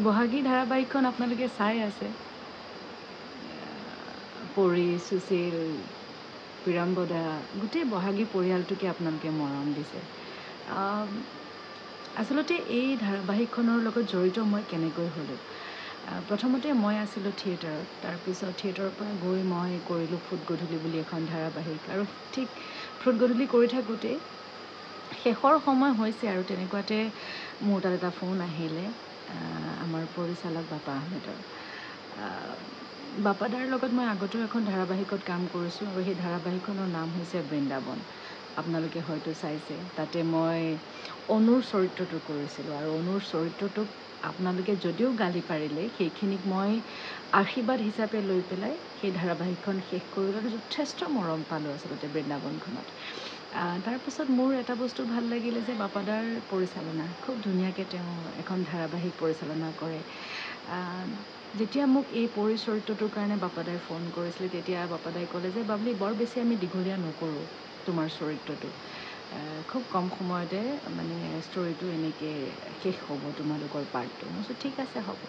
বহাগী ধাৰাবাহিকখন আপোনালোকে চাই আছে পৰি সুশীল বিৰাম্বদা গোটেই বহাগী পৰিয়ালটোকে আপোনালোকে মৰম দিছে আচলতে এই ধাৰাবাহিকখনৰ লগত জড়িত মই কেনেকৈ হ'লোঁ প্ৰথমতে মই আছিলোঁ থিয়েটাৰত তাৰপিছত থিয়েটাৰৰ পৰা গৈ মই কৰিলোঁ ফুট গধূলি বুলি এখন ধাৰাবাহিক আৰু ঠিক ফুট গধূলি কৰি থাকোঁতে শেষৰ সময় হৈছে আৰু তেনেকুৱাতে মোৰ তাত এটা ফোন আহিলে আমাৰ পৰিচালক বাপা আহমেদৰ বাপাদাৰ লগত মই আগতেও এখন ধাৰাবাহিকত কাম কৰিছোঁ আৰু সেই ধাৰাবাহিকখনৰ নাম হৈছে বৃন্দাবন আপোনালোকে হয়তো চাইছে তাতে মই অনুৰ চৰিত্ৰটো কৰিছিলোঁ আৰু অনুৰ চৰিত্ৰটোক আপোনালোকে যদিও গালি পাৰিলে সেইখিনিক মই আশীৰ্বাদ হিচাপে লৈ পেলাই সেই ধাৰাবাহিকখন শেষ কৰিলোঁ আৰু যথেষ্ট মৰম পালোঁ আচলতে বৃন্দাবনখনত তাৰপিছত মোৰ এটা বস্তু ভাল লাগিলে যে বাপাদাৰ পৰিচালনা খুব ধুনীয়াকৈ তেওঁ এখন ধাৰাবাহিক পৰিচালনা কৰে যেতিয়া মোক এই পৰিচৰিত্ৰটোৰ কাৰণে বাপাদাই ফোন কৰিছিলে তেতিয়া বাপাদাই ক'লে যে বাবলি বৰ বেছি আমি দীঘলীয়া নকৰোঁ তোমাৰ চৰিত্ৰটো খুব কম সময়তে মানে ষ্টৰিটো এনেকৈ শেষ হ'ব তোমালোকৰ পাৰ্টটো মই কৈছোঁ ঠিক আছে হ'ব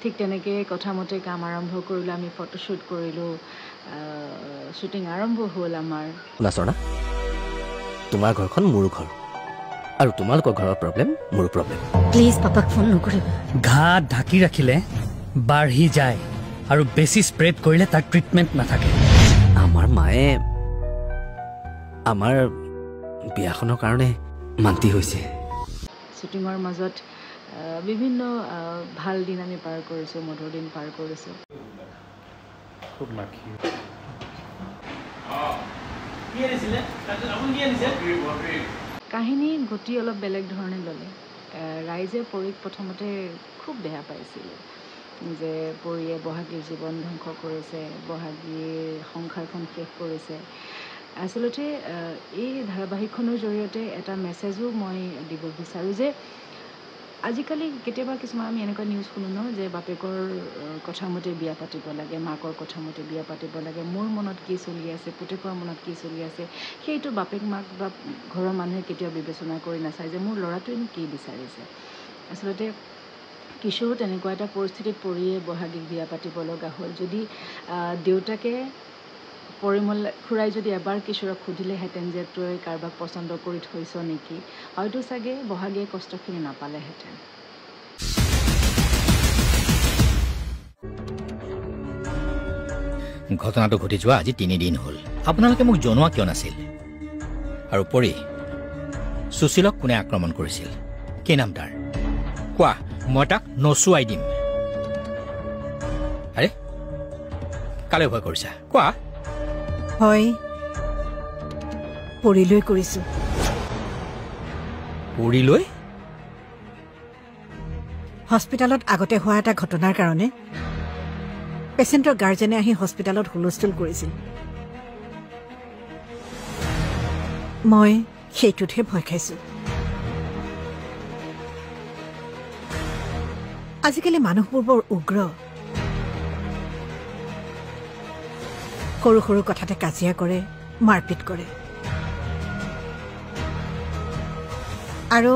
ঠিক তেনেকৈ কথামতে কাম আৰম্ভ কৰিলোঁ আমি ফটোশ্বুট কৰিলোঁ শ্বুটিং আৰম্ভ হ'ল আমাৰ নাচনা তোমাৰ ঘৰখন মোৰ ঘৰ আৰু তোমালোকৰ ঘৰৰ প্ৰব্লেম মোৰ প্ৰব্লেম প্লিজ পাপাক ফোন নকৰিবা ঘা ঢাকি ৰাখিলে বাঢ়ি যায় আৰু বেছি স্প্ৰেড কৰিলে তাৰ ট্ৰিটমেণ্ট নাথাকে আমাৰ মায়ে আমাৰ বিয়াখনৰ কাৰণে মান্তি হৈছে শ্বুটিঙৰ মাজত বিভিন্ন ভাল দিন আমি পাৰ কৰিছোঁ মধুৰ দিন পাৰ কৰিছোঁ খুব মাখি কাহিনীৰ গতি অলপ বেলেগ ধৰণে ল'লে ৰাইজে পৰিক প্ৰথমতে খুব বেয়া পাইছিলে যে পৰিয়ে বহাগীৰ জীৱন ধ্বংস কৰিছে বহাগীৰ সংসাৰখন শেষ কৰিছে আচলতে এই ধাৰাবাহিকখনৰ জৰিয়তে এটা মেছেজো মই দিব বিচাৰোঁ যে আজিকালি কেতিয়াবা কিছুমান আমি এনেকুৱা নিউজ শুনো ন যে বাপেকৰ কথামতে বিয়া পাতিব লাগে মাকৰ কথামতে বিয়া পাতিব লাগে মোৰ মনত কি চলি আছে পুতেকৰ মনত কি চলি আছে সেইটো বাপেক মাক বা ঘৰৰ মানুহে কেতিয়াও বিবেচনা কৰি নাচায় যে মোৰ ল'ৰাটোৱেনো কি বিচাৰিছে আচলতে কিশোৰো তেনেকুৱা এটা পৰিস্থিতিত পৰিয়ে বহাগীক বিয়া পাতিব লগা হ'ল যদি দেউতাকে পৰিমল খুৰাই যদি এবাৰ কিশোৰক সুধিলেহেঁতেন যে তই কাৰোবাক পচন্দ কৰি থৈছ নেকি হয়তো চাগে বহাগীয়ে কষ্টখিনি নাপালেহেঁতেন ঘটনাটো ঘটি যোৱা আজি 3 দিন হ'ল আপোনালোকে মোক জনোৱা কিয় নাছিল আৰু পৰি সুশীলক কোনে আক্ৰমণ কৰিছিল কি নাম তাৰ কোৱা মই তাক নচুৱাই দিম আৰে কালে ভয় কৰিছা কোৱা হয় পৰিলৈ কৰিছো পৰিলৈ হস্পিটালত আগতে হোৱা এটা ঘটনাৰ কাৰণে পেচেণ্টৰ গাৰ্জেনে আহি হস্পিটালত হুলস্থুল কৰিছিল মই সেইটোতহে ভয় খাইছো আজিকালি মানুহবোৰ বৰ উগ্ৰ সৰু সৰু কথাতে কাজিয়া কৰে মাৰপিট কৰে আৰু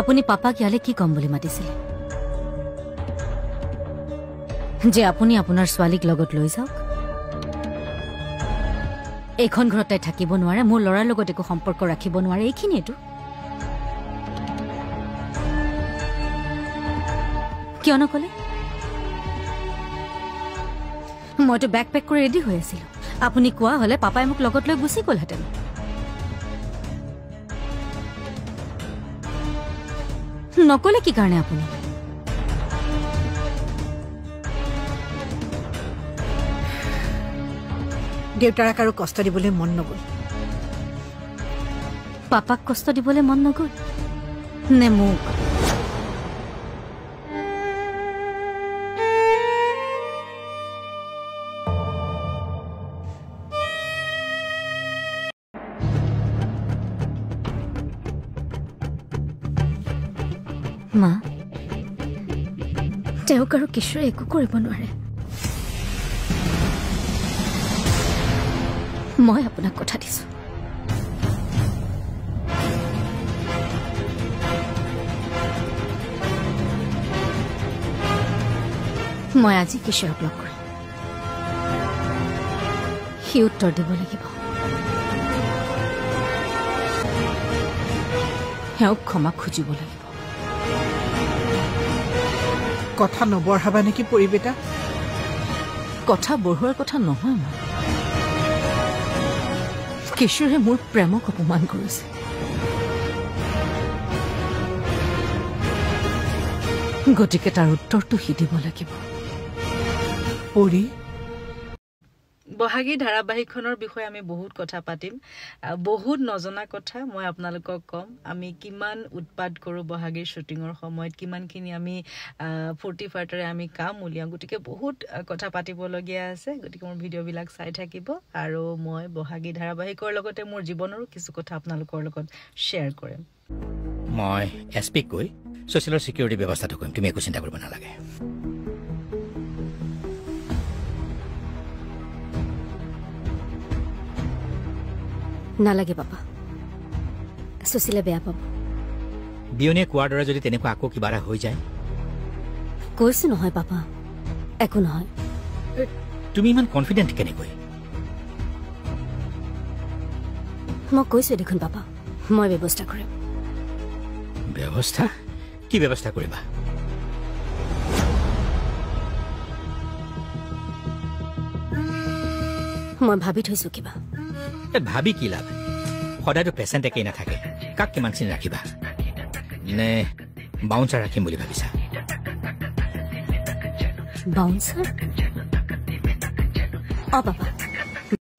আপুনি পাপাক ইয়ালে কি কম বুলি মাতিছিলে যে আপুনি আপোনাৰ ছোৱালীক লগত লৈ যাওক এইখন ঘৰত তাই থাকিব নোৱাৰে মোৰ ল'ৰাৰ লগত একো সম্পৰ্ক ৰাখিব নোৱাৰে এইখিনিয়েতো কিয় নকলে মইতো বেগ পেক কৰি ৰেডি হৈ আছিলো আপুনি কোৱা হলে পাপাই মোক লগত লৈ গুচি গ'লহেঁতেন নকলে কি কাৰণে আপুনি দেউতাৰাক আৰু কষ্ট দিবলৈ মন নগ'ল পাপাক কষ্ট দিবলৈ মন নগ'ল নে মোক মা তেওঁক আৰু কিশোৰে একো কৰিব নোৱাৰে মই আপোনাক কথা দিছো মই আজি কিশোৰক লগ কৰিম সি উত্তৰ দিব লাগিব তেওঁক ক্ষমা খুজিব লাগিব কথা নবঢ়াবা নেকি পৰিবেটা কথা বঢ়োৱাৰ কথা নহয় মা কিশোৰে মোৰ প্ৰেমক অপমান কৰিছে গতিকে তাৰ উত্তৰটো সি দিব লাগিব পৰি বহাগী ধাৰাবাহিকখনৰ বিষয়ে আমি বহুত কথা পাতিম বহুত নজনা কথা মই আপোনালোকক কম আমি কিমান উৎপাদ কৰোঁ বহাগীৰ শ্বুটিঙৰ সময়ত কিমানখিনি আমি ফূৰ্তি ফাৰ্তাৰে আমি কাম উলিয়াওঁ গতিকে বহুত কথা পাতিবলগীয়া আছে গতিকে মোৰ ভিডিঅ'বিলাক চাই থাকিব আৰু মই বহাগী ধাৰাবাহিকৰ লগতে মোৰ জীৱনৰো কিছু কথা আপোনালোকৰ লগত শ্বেয়াৰ কৰিম মই এছপিক কৈ ছ'চিয়েলৰ ছিকিউৰিটি ব্যৱস্থাটো কৰিম তুমি একো চিন্তা কৰিব নালাগে নালাগে পাপা সুশীলে বেয়া পাব বিয়নীয়ে কোৱাৰ দৰে যদি তেনেকুৱা আকৌ কিবা এটা হৈ যায় কৈছো নহয় পাপা একো নহয় তুমি ইমান কনফিডেণ্ট কেনেকৈ মই কৈছো দেখোন পাপা মই ব্যৱস্থা কৰিম ব্যৱস্থা কি ব্যৱস্থা কৰিবা মই ভাবি থৈছো কিবা ভাবি কি লাভ সদায়তো পেচেণ্ট একেই নাথাকে কাক কিমানখিনি ৰাখিবা নে বাউন্সাৰ ৰাখিম বুলি ভাবিছা বাউন্সাৰ পাপা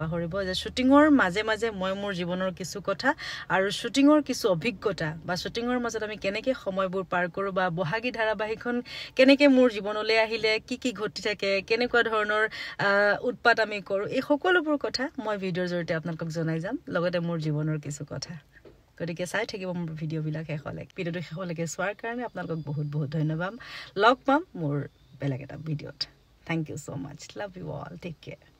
পাহৰিব যে শ্বুটিঙৰ মাজে মাজে মই মোৰ জীৱনৰ কিছু কথা আৰু শ্বুটিঙৰ কিছু অভিজ্ঞতা বা শ্বুটিঙৰ মাজত আমি কেনেকৈ সময়বোৰ পাৰ কৰোঁ বা বহাগী ধাৰাবাহিকখন কেনেকৈ মোৰ জীৱনলৈ আহিলে কি কি ঘটি থাকে কেনেকুৱা ধৰণৰ উৎপাত আমি কৰোঁ এই সকলোবোৰ কথা মই ভিডিঅ'ৰ জৰিয়তে আপোনালোকক জনাই যাম লগতে মোৰ জীৱনৰ কিছু কথা গতিকে চাই থাকিব মোৰ ভিডিঅ'বিলাক শেষলৈকে ভিডিঅ'টো শেষলৈকে চোৱাৰ কাৰণে আপোনালোকক বহুত বহুত ধন্যবাদ লগ পাম মোৰ বেলেগ এটা ভিডিঅ'ত thank you so' much love you all take care